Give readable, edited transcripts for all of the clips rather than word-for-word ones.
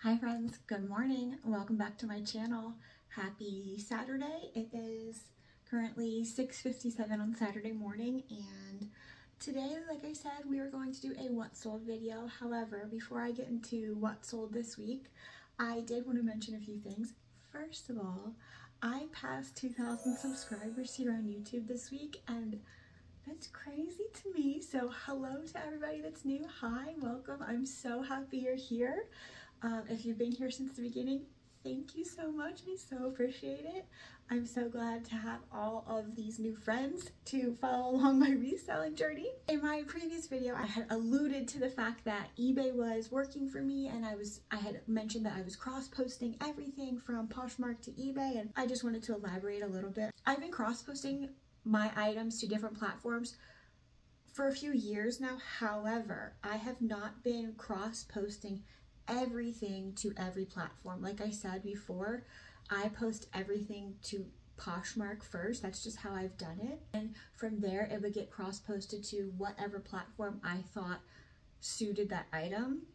Hi friends, good morning. Welcome back to my channel. Happy Saturday. It is currently 6:57 on Saturday morning, and today, like I said, we are going to do a what sold video. However, before I get into what sold this week, I did want to mention a few things. First of all, I passed 2,000 subscribers here on YouTube this week, and that's crazy to me. So hello to everybody that's new. Hi, welcome. I'm so happy you're here. If you've been here since the beginning, thank you so much. I so appreciate it. I'm so glad to have all of these new friends to follow along my reselling journey. In my previous video, I had alluded to the fact that eBay was working for me, and I had mentioned that I was cross-posting everything from Poshmark to eBay, and I just wanted to elaborate a little bit. I've been cross-posting my items to different platforms for a few years now. However, I have not been cross-posting everything to every platform. Like I said before, I post everything to Poshmark first. That's just how I've done it. And from there, it would get cross-posted to whatever platform I thought suited that item.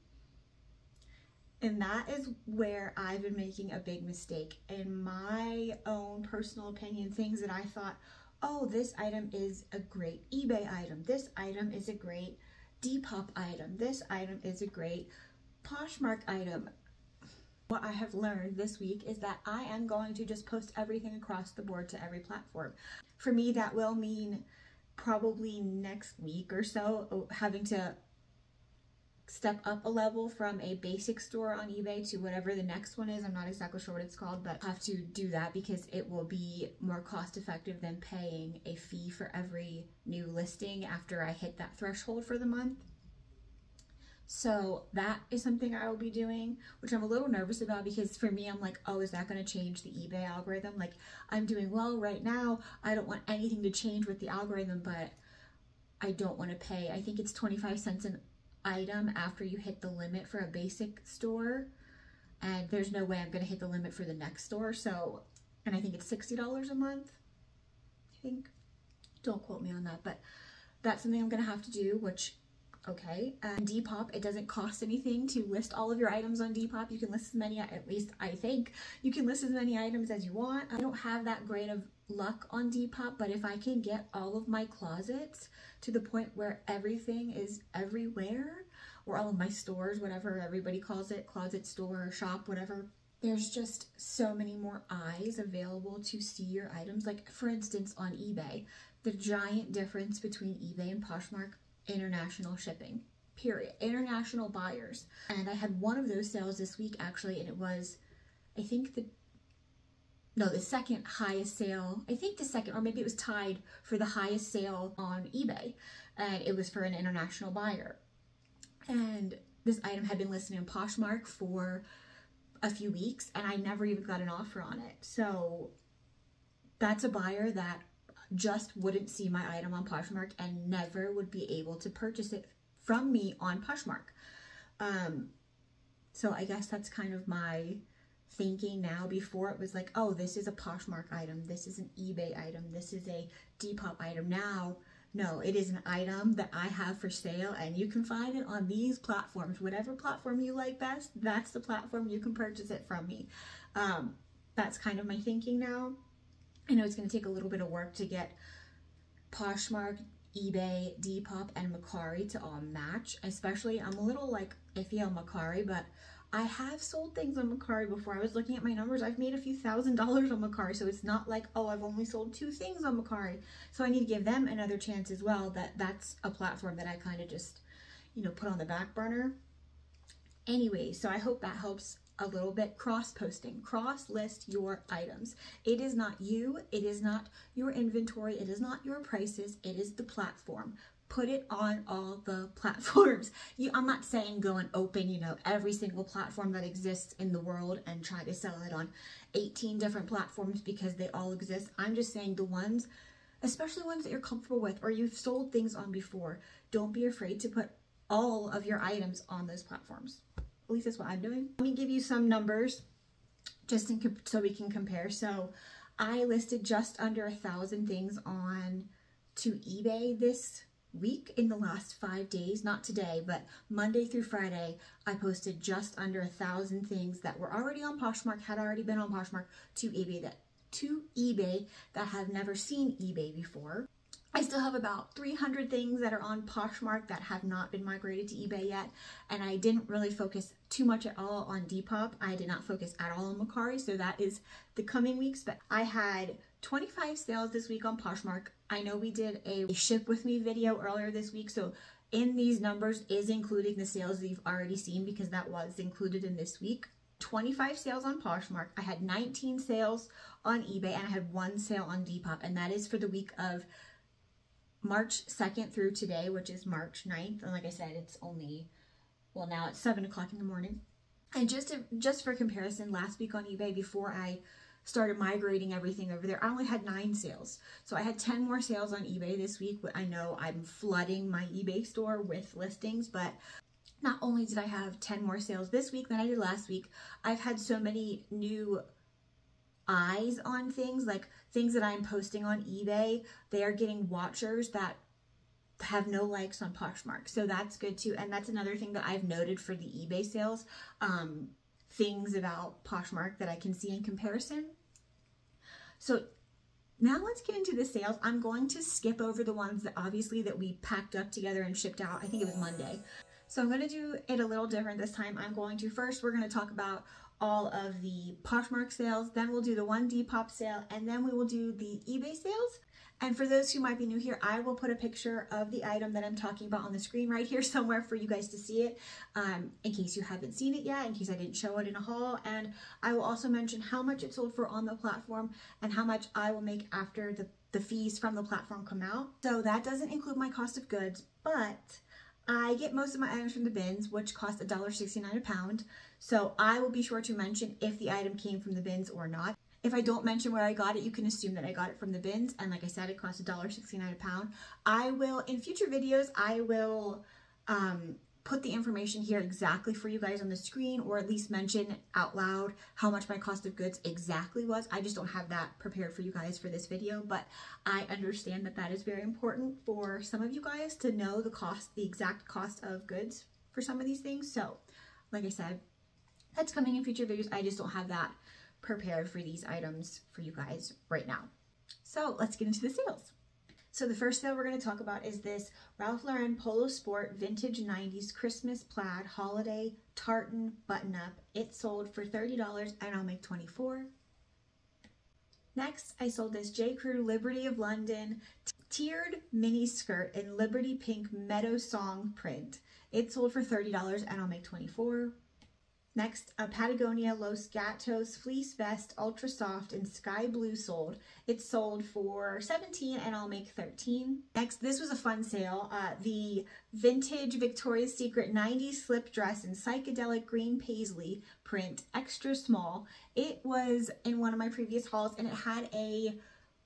And that is where I've been making a big mistake. In my own personal opinion, things that I thought, oh, this item is a great eBay item. This item is a great Depop item. This item is a great Poshmark item. What I have learned this week is that I am going to just post everything across the board to every platform. For me, that will mean probably next week or so having to step up a level from a basic store on eBay to whatever the next one is. I'm not exactly sure what it's called, but I have to do that because it will be more cost effective than paying a fee for every new listing after I hit that threshold for the month. So that is something I will be doing, which I'm a little nervous about because for me, I'm like, oh, is that going to change the eBay algorithm? Like, I'm doing well right now. I don't want anything to change with the algorithm, but I don't want to pay. I think it's 25 cents an item after you hit the limit for a basic store. And there's no way I'm going to hit the limit for the next store. So, and I think it's $60 a month. I think. Don't quote me on that, but that's something I'm going to have to do, which okay. And Depop, it doesn't cost anything to list all of your items on Depop. You can list as many, at least I think, you can list as many items as you want. I don't have that great of luck on Depop, but if I can get all of my closets to the point where everything is everywhere, or all of my stores, whatever everybody calls it, closet, store, shop, whatever, there's just so many more eyes available to see your items. Like for instance, on eBay, the giant difference between eBay and Poshmark: international shipping, period. International buyers. And I had one of those sales this week actually, and it was, I think the second highest sale, I think the second, or maybe it was tied for the highest sale on eBay, and it was for an international buyer. And this item had been listed on Poshmark for a few weeks, and I never even got an offer on it. So that's a buyer that just wouldn't see my item on Poshmark and never would be able to purchase it from me on Poshmark. So I guess that's kind of my thinking now. Before it was like, oh, this is a Poshmark item, this is an eBay item, this is a Depop item. Now, no, it is an item that I have for sale, and you can find it on these platforms. Whatever platform you like best, that's the platform you can purchase it from me. That's kind of my thinking now. I know it's going to take a little bit of work to get Poshmark, eBay, Depop, and Mercari to all match. Especially, I'm a little like iffy on Mercari, but I have sold things on Mercari before. I was looking at my numbers. I've made a few $1,000s on Mercari, so it's not like, oh, I've only sold 2 things on Mercari. So I need to give them another chance as well. That's a platform that I kind of just, put on the back burner. Anyway, so I hope that helps a little bit. Cross-posting, cross-list your items. It is not you, it is not your inventory, it is not your prices, it is the platform. Put it on all the platforms. I'm not saying go and open, every single platform that exists in the world and try to sell it on 18 different platforms because they all exist. I'm just saying the ones, especially ones that you're comfortable with or you've sold things on before, don't be afraid to put all of your items on those platforms. At least that's what I'm doing. Let me give you some numbers just so we can compare. So I listed just under 1,000 things on to eBay this week, in the last 5 days, not today, but Monday through Friday, I posted just under 1,000 things that were already on Poshmark, had already been on Poshmark, to eBay that have never seen eBay before. I still have about 300 things that are on Poshmark that have not been migrated to eBay yet, and I didn't really focus too much at all on Depop. I did not focus at all on Mercari, so that is the coming weeks. But I had 25 sales this week on Poshmark. I know we did a ship with me video earlier this week, so in these numbers is including the sales that you've already seen, because that was included in this week. 25 sales on Poshmark. I had 19 sales on eBay, and I had 1 sale on Depop, and that is for the week of March 2nd through today, which is March 9th. And like I said, it's only, well, now it's 7 o'clock in the morning. And just for comparison, last week on eBay, before I started migrating everything over there, I only had 9 sales. So I had 10 more sales on eBay this week. I know I'm flooding my eBay store with listings, but not only did I have 10 more sales this week than I did last week, I've had so many new eyes on things, like things that I'm posting on eBay. They are getting watchers that have no likes on Poshmark, so that's good too. And that's another thing that I've noted for the eBay sales, things about Poshmark that I can see in comparison. So now let's get into the sales. I'm going to skip over the ones that obviously that we packed up together and shipped out. I think it was Monday. So I'm going to do it a little different this time. We're going to talk about all of the Poshmark sales, then we'll do the 1 Depop sale, and then we will do the eBay sales. And for those who might be new here, I will put a picture of the item that I'm talking about on the screen right here somewhere for you guys to see it, in case you haven't seen it yet, in case I didn't show it in a haul. And I will also mention how much it sold for on the platform and how much I will make after the fees from the platform come out. So that doesn't include my cost of goods, but I get most of my items from the bins, which cost $1.69 a pound. So I will be sure to mention if the item came from the bins or not. If I don't mention where I got it, you can assume that I got it from the bins. And like I said, it cost $1.69 a pound. I will, in future videos, I will put the information here exactly for you guys on the screen, or at least mention out loud how much my cost of goods exactly was. I just don't have that prepared for you guys for this video, but I understand that that is very important for some of you guys to know the exact cost of goods for some of these things. So like I said, that's coming in future videos. I just don't have that prepared for these items for you guys right now. So let's get into the sales. So the first sale we're going to talk about is this Ralph Lauren Polo Sport Vintage 90s Christmas Plaid Holiday Tartan Button-Up. It sold for $30 and I'll make $24. Next, I sold this J. Crew Liberty of London tiered mini skirt in Liberty Pink Meadow Song print. It sold for $30 and I'll make $24. Next, a Patagonia Los Gatos fleece vest, ultra soft in sky blue sold. It sold for $17 and I'll make $13. Next, this was a fun sale. The vintage Victoria's Secret 90s slip dress in psychedelic green paisley print, extra small. It was in one of my previous hauls and it had a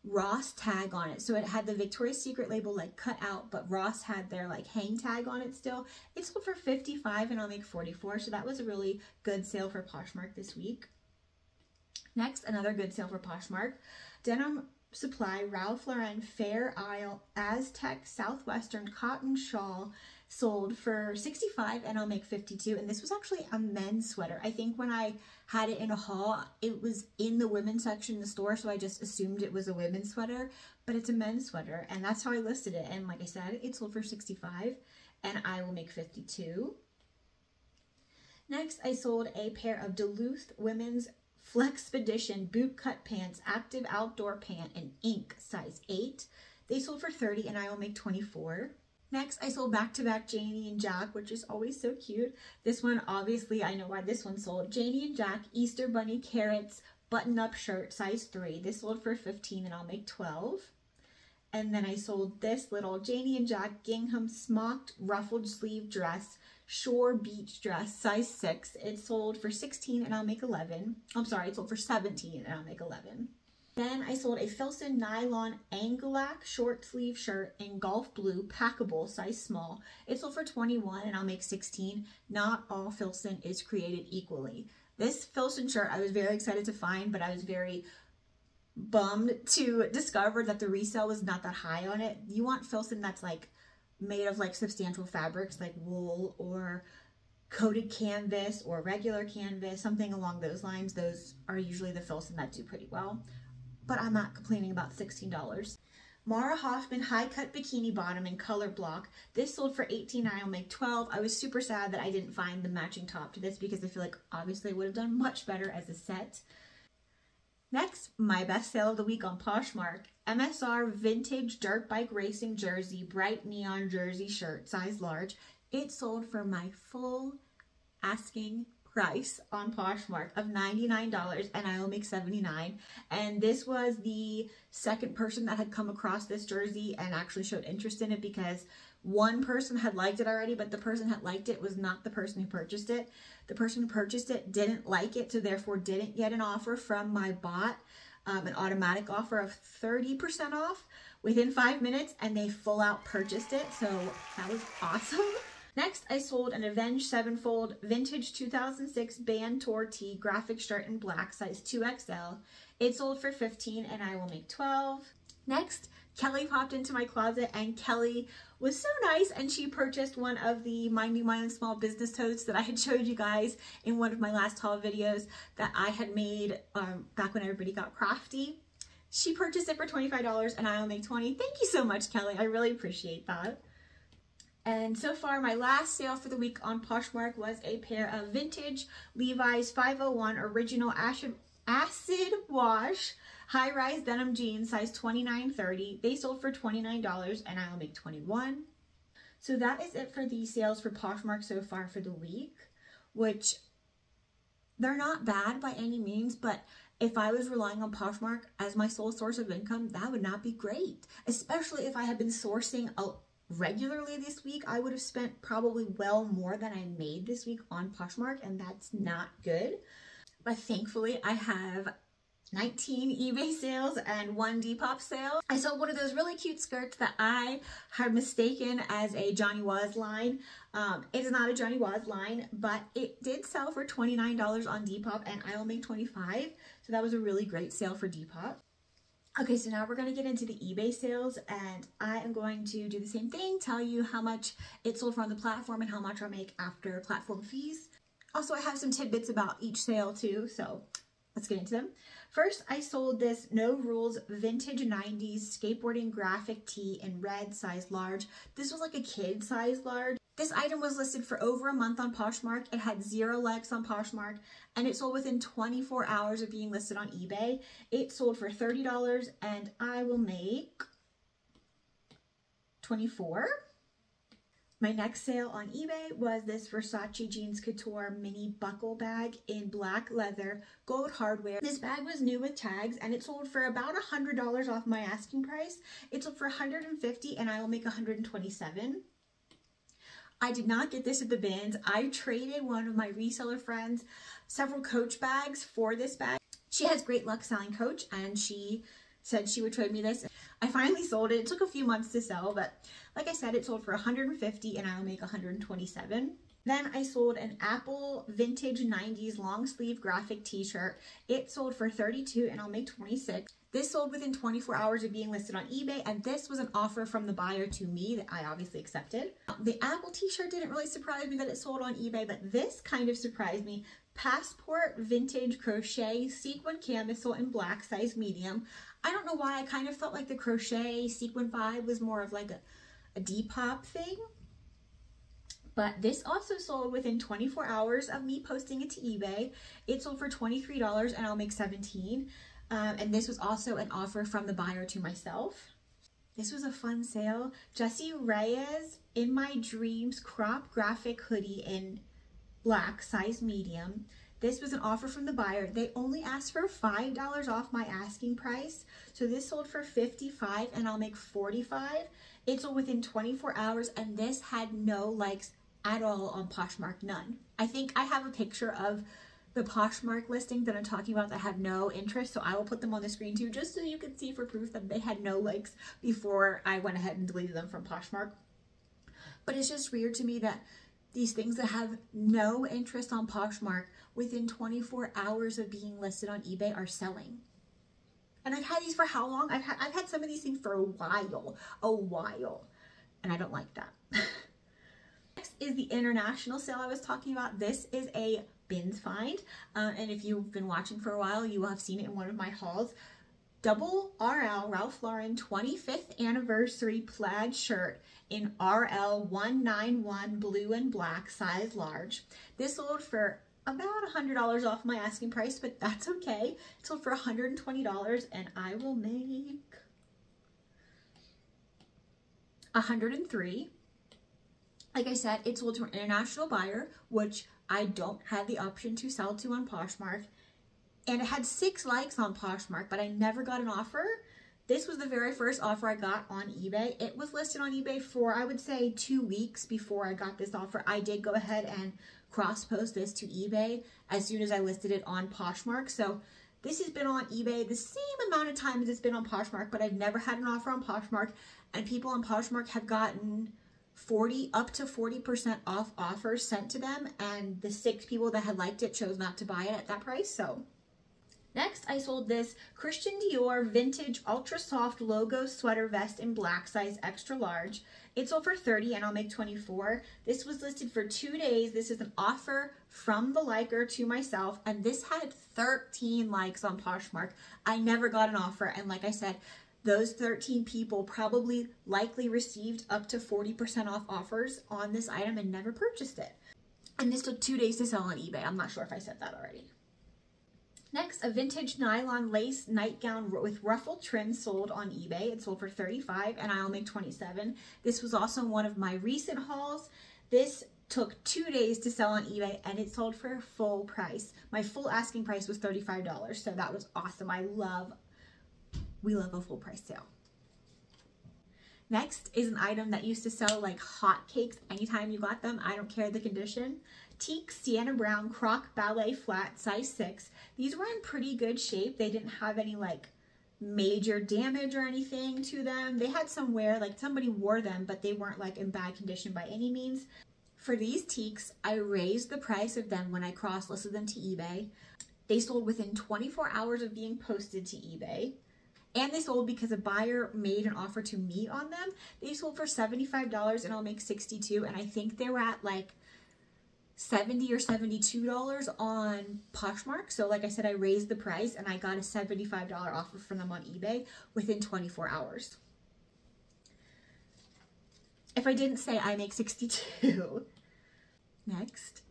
Ross tag on it. So it had the Victoria's Secret label like cut out, but Ross had their like hang tag on it still. It sold for $55 and I'll make $44. So that was a really good sale for Poshmark this week. Next, another good sale for Poshmark. Denim Supply Ralph Lauren Fair Isle Aztec Southwestern cotton shawl sold for $65 and I'll make $52. And this was actually a men's sweater. I think when I had it in a haul, it was in the women's section in the store, so I just assumed it was a women's sweater, but it's a men's sweater, and that's how I listed it. And like I said, it sold for $65 and I will make $52. Next, I sold a pair of Duluth women's Flexpedition boot cut pants, active outdoor pant in ink, size 8. They sold for $30 and I will make $24. Next, I sold back-to-back Janie and Jack, which is always so cute. This one, obviously, I know why this one sold. Janie and Jack Easter Bunny Carrots button-up shirt, size 3. This sold for $15 and I'll make $12. And then I sold this little Janie and Jack gingham smocked ruffled sleeve dress, shore beach dress, size 6. It sold for $16 and I'll make $11. I'm sorry, it sold for $17 and I'll make $11. Then I sold a Filson nylon Angelac short sleeve shirt in golf blue, packable, size small. It sold for $21 and I'll make $16. Not all Filson is created equally. This Filson shirt I was very excited to find, but I was very bummed to discover that the resale was not that high on it. You want Filson that's like made of like substantial fabrics like wool or coated canvas or regular canvas, something along those lines. Those are usually the filson that do pretty well, but I'm not complaining about $16. Mara Hoffman high cut bikini bottom in color block. This sold for $18 and I'll make $12. I was super sad that I didn't find the matching top to this because I feel like obviously I would have done much better as a set. Next, my best sale of the week on Poshmark. MSR vintage dirt bike racing jersey, bright neon jersey shirt, size large. It sold for my full asking price on Poshmark of $99 and I will make $79. And this was the second person that had come across this jersey and actually showed interest in it, because one person had liked it already, but the person had liked it was not the person who purchased it. The person who purchased it didn't like it, so therefore didn't get an offer from my bot, an automatic offer of 30% off within 5 minutes, and they full out purchased it. So that was awesome. Next, I sold an Avenged 7-fold vintage 2006 band tour tee graphic shirt in black, size 2XL. It sold for $15 and I will make $12. Next, Kelly popped into my closet and Kelly was so nice and she purchased one of the Minding My Own Small Business totes that I had showed you guys in one of my last haul videos that I had made back when everybody got crafty. She purchased it for $25 and I will make $20. Thank you so much, Kelly. I really appreciate that. And so far, my last sale for the week on Poshmark was a pair of vintage Levi's 501 original acid wash high-rise denim jeans, size 29-30. They sold for $29 and I'll make $21. So that is it for the sales for Poshmark so far for the week, which they're not bad by any means, but if I was relying on Poshmark as my sole source of income, that would not be great, especially if I had been sourcing regularly this week. I would have spent probably well more than I made this week on Poshmark, and that's not good. But thankfully I have 19 eBay sales and 1 Depop sale. I sold one of those really cute skirts that I had mistaken as a Johnny Was line. It is not a Johnny Was line, but it did sell for $29 on Depop and I will make $25. So that was a really great sale for Depop. Okay, so now we're going to get into the eBay sales and I am going to do the same thing, tell you how much it sold for on the platform and how much I'll make after platform fees. Also, I have some tidbits about each sale too, so let's get into them. First, I sold this No Rules vintage 90s skateboarding graphic tee in red, size large. This was like a kid size large. This item was listed for over a month on Poshmark. It had 0 likes on Poshmark and it sold within 24 hours of being listed on eBay. It sold for $30 and I will make $24. My next sale on eBay was this Versace Jeans Couture mini buckle bag in black leather, gold hardware. This bag was new with tags and it sold for about $100 off my asking price. It sold for $150 and I will make $127. I did not get this at the bins. I traded one of my reseller friends several Coach bags for this bag. She has great luck selling Coach and she said she would trade me this. I finally sold it. It took a few months to sell, but like I said, it sold for $150 and I'll make $127. Then I sold an Apple vintage 90s long sleeve graphic t-shirt. It sold for $32 and I'll make $26. This sold within 24 hours of being listed on eBay, and this was an offer from the buyer to me that I obviously accepted. The Apple t-shirt didn't really surprise me that it sold on eBay, but this kind of surprised me. Passport vintage crochet sequin camisole in black, size medium. I don't know why, I kind of felt like the crochet sequin vibe was more of like a Depop thing. But this also sold within 24 hours of me posting it to eBay. It sold for $23 and I'll make $17. And this was also an offer from the buyer to myself. This was a fun sale. Jessie Reyes In My Dreams crop graphic hoodie in black, size medium. This was an offer from the buyer. They only asked for $5 off my asking price. So this sold for $55 and I'll make $45. It sold within 24 hours and this had no likes at all on Poshmark, none. I think I have a picture of the Poshmark listing that I'm talking about that had no interest, so I will put them on the screen too, just so you can see for proof that they had no likes before I went ahead and deleted them from Poshmark. But it's just weird to me that these things that have no interest on Poshmark within 24 hours of being listed on eBay are selling. And I've had these for how long? I've had some of these things for a while. and I don't like that. Next is the international sale I was talking about. This is a bins find, and if you've been watching for a while, you will have seen it in one of my hauls. Double RL Ralph Lauren 25th anniversary plaid shirt in RL 191 blue and black, size large. This sold for about $100 off my asking price, but that's okay. It sold for $120, and I will make $103. Like I said, it sold to an international buyer, which I don't have the option to sell to on Poshmark. And it had 6 likes on Poshmark, but I never got an offer. This was the very first offer I got on eBay. It was listed on eBay for, I would say, 2 weeks before I got this offer. I did go ahead and cross-post this to eBay as soon as I listed it on Poshmark. So this has been on eBay the same amount of time as it's been on Poshmark, but I've never had an offer on Poshmark. And people on Poshmark have gotten up to 40% off offers sent to them. And the 6 people that had liked it chose not to buy it at that price. So next, I sold this Christian Dior vintage ultra soft logo sweater vest in black, size extra large. It sold for $30 and I'll make $24. This was listed for 2 days. This is an offer from the liker to myself, and this had 13 likes on Poshmark. I never got an offer, and like I said, those 13 people probably likely received up to 40% off offers on this item and never purchased it. And this took 2 days to sell on eBay. I'm not sure if I said that already. Next, a vintage nylon lace nightgown with ruffle trim sold on eBay. It sold for $35 and I'll make $27. This was also one of my recent hauls. This took 2 days to sell on eBay and it sold for full price. My full asking price was $35, so that was awesome. We love a full price sale. Next is an item that used to sell like hotcakes anytime you got them. I don't care the condition. Teak Sienna Brown Croc Ballet Flat, size 6. These were in pretty good shape. They didn't have any like major damage or anything to them. They had some wear, like somebody wore them, but they weren't like in bad condition by any means. For these teaks, I raised the price of them when I cross-listed them to eBay. They sold within 24 hours of being posted to eBay. And they sold because a buyer made an offer to me on them. They sold for $75 and I'll make $62. And I think they were at like $70 or $72 on Poshmark. So like I said, I raised the price and I got a $75 offer from them on eBay within 24 hours. If I didn't say, I make $62. Next,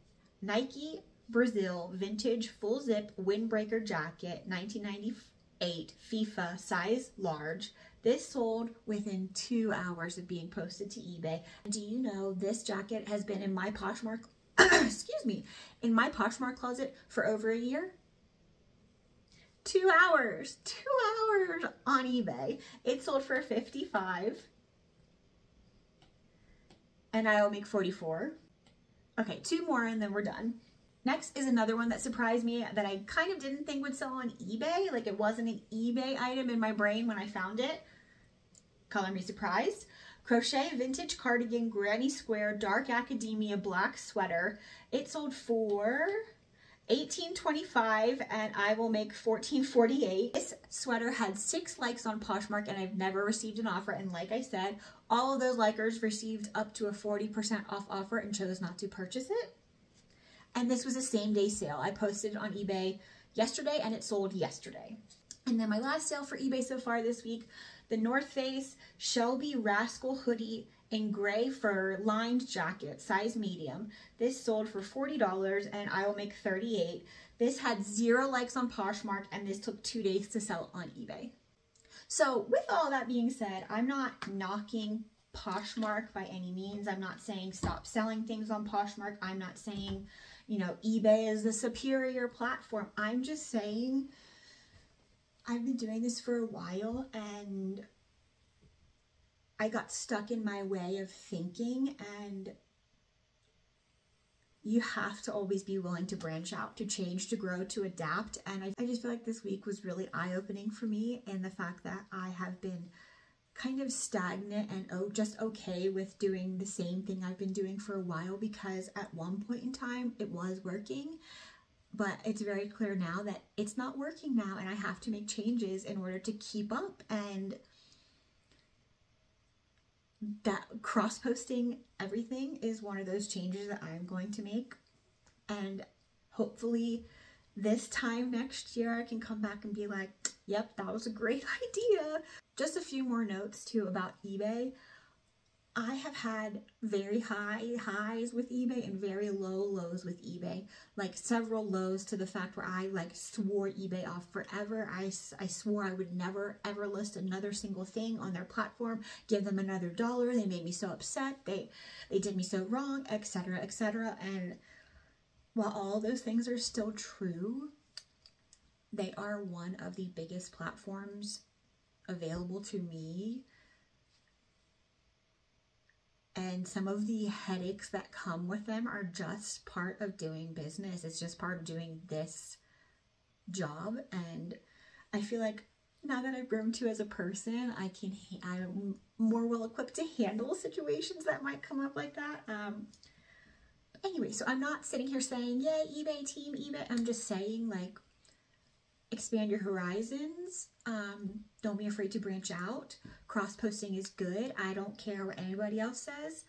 Nike Brazil Vintage Full Zip Windbreaker Jacket, 1998, FIFA, size large. This sold within 2 hours of being posted to eBay. Do you know this jacket has been in my Poshmark excuse me, in my Poshmark closet for over a year? 2 hours on eBay. It sold for $55 and I'll make $44. Okay, 2 more and then we're done. Next is another one that surprised me that I kind of didn't think would sell on eBay. Like it wasn't an eBay item in my brain when I found it. Color me surprised. Crochet Vintage Cardigan Granny Square Dark Academia Black Sweater. It sold for $18.25 and I will make $14.48. This sweater had 6 likes on Poshmark and I've never received an offer. And like I said, all of those likers received up to a 40% off offer and chose not to purchase it. And this was a same day sale. I posted it on eBay yesterday and it sold yesterday. And then my last sale for eBay so far this week, the North Face Shelby Rascal Hoodie in gray fur lined jacket, size medium. This sold for $40 and I will make $38. This had 0 likes on Poshmark and this took 2 days to sell on eBay. So with all that being said, I'm not knocking Poshmark by any means. I'm not saying stop selling things on Poshmark. I'm not saying, you know, eBay is the superior platform. I'm just saying I've been doing this for a while and I got stuck in my way of thinking, and you have to always be willing to branch out, to change, to grow, to adapt. And I just feel like this week was really eye-opening for me, and the fact that I have been kind of stagnant and just okay with doing the same thing I've been doing for a while, because at one point in time it was working, but it's very clear now that it's not working now and I have to make changes in order to keep up. And that cross-posting everything is one of those changes that I'm going to make. And hopefully this time next year I can come back and be like, yep, that was a great idea. Just a few more notes too about eBay. I have had very high highs with eBay and very low lows with eBay. Like several lows to the fact where I like swore eBay off forever. I swore I would never ever list another single thing on their platform, give them another $1. They made me so upset. They did me so wrong, etc., etc. And while all those things are still true, they are one of the biggest platforms available to me. And some of the headaches that come with them are just part of doing business. It's just part of doing this job. And I feel like now that I've grown to as a person, I'm more well equipped to handle situations that might come up like that. Anyway, so I'm not sitting here saying, yay, eBay team, eBay. I'm just saying, like, expand your horizons. Don't be afraid to branch out. Cross-posting is good. I don't care what anybody else says.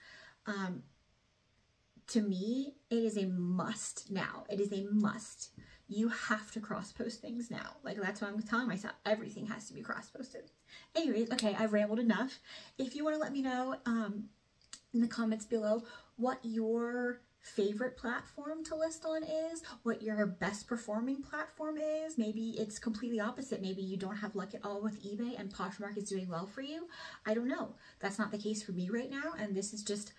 To me, it is a must now. It is a must. You have to cross-post things now. Like, that's what I'm telling myself. Everything has to be cross-posted. Anyways, okay, I've rambled enough. If you want to let me know in the comments below what your favorite platform to list on is, what your best performing platform is. Maybe it's completely opposite. Maybe you don't have luck at all with eBay and Poshmark is doing well for you. I don't know. That's not the case for me right now, and this is just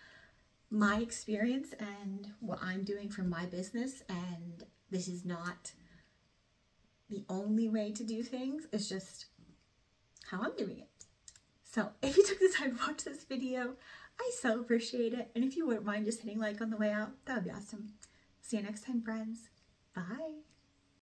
my experience and what I'm doing for my business, and this is not the only way to do things. It's just how I'm doing it. So if you took the time to watch this video, I so appreciate it. And if you wouldn't mind just hitting like on the way out, that would be awesome. See you next time, friends.